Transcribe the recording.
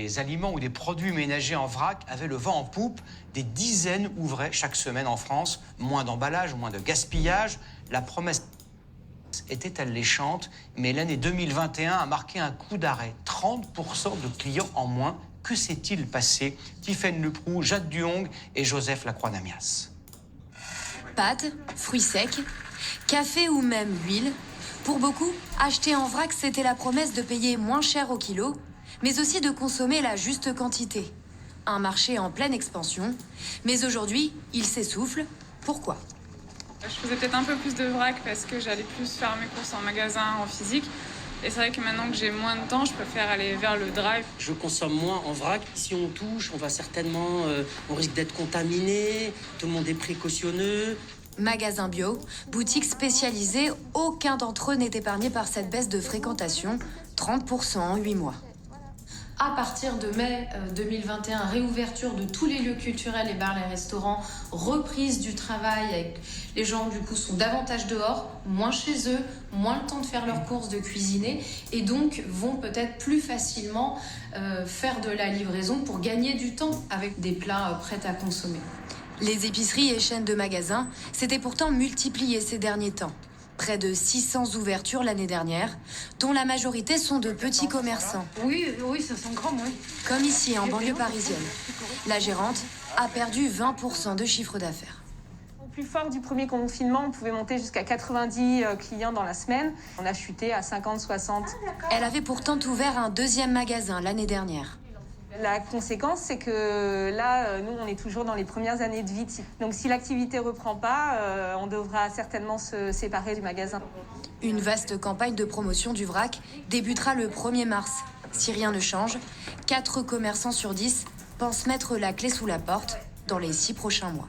des aliments ou des produits ménagers en vrac avait le vent en poupe. Des dizaines ouvraient chaque semaine en France. Moins d'emballage, moins de gaspillage. La promesse était alléchante, mais l'année 2021 a marqué un coup d'arrêt. 30% de clients en moins. Que s'est-il passé? Tiffaine Leproux, Jade Duong et Joseph Lacroix-Namias. Pâtes, fruits secs, café ou même huile. Pour beaucoup, acheter en vrac, c'était la promesse de payer moins cher au kilo, mais aussi de consommer la juste quantité. Un marché en pleine expansion, mais aujourd'hui, il s'essouffle. Pourquoi ? Je faisais peut-être un peu plus de vrac parce que j'allais plus faire mes courses en magasin, en physique. Et c'est vrai que maintenant que j'ai moins de temps, je préfère aller vers le drive. Je consomme moins en vrac. Si on touche, on va certainement, on risque d'être contaminé. Tout le monde est précautionneux. Magasin bio, boutique spécialisée, aucun d'entre eux n'est épargné par cette baisse de fréquentation, 30% en 8 mois. À partir de mai 2021, réouverture de tous les lieux culturels, les bars, les restaurants, reprise du travail, avec les gens du coup sont davantage dehors, moins chez eux, moins le temps de faire leurs courses, de cuisiner, et donc vont peut-être plus facilement faire de la livraison pour gagner du temps avec des plats prêts à consommer. Les épiceries et chaînes de magasins s'étaient pourtant multipliées ces derniers temps. Près de 600 ouvertures l'année dernière, dont la majorité sont de petits commerçants. Oui, ça sent grand, oui. Comme ici, en banlieue parisienne. La gérante a perdu 20% de chiffre d'affaires. Au plus fort du premier confinement, on pouvait monter jusqu'à 90 clients dans la semaine. On a chuté à 50-60. Elle avait pourtant ouvert un deuxième magasin l'année dernière. La conséquence, c'est que là, nous, on est toujours dans les premières années de vie. Donc si l'activité ne reprend pas, on devra certainement se séparer du magasin. Une vaste campagne de promotion du vrac débutera le 1er mars. Si rien ne change, 4 commerçants sur 10 pensent mettre la clé sous la porte dans les 6 prochains mois.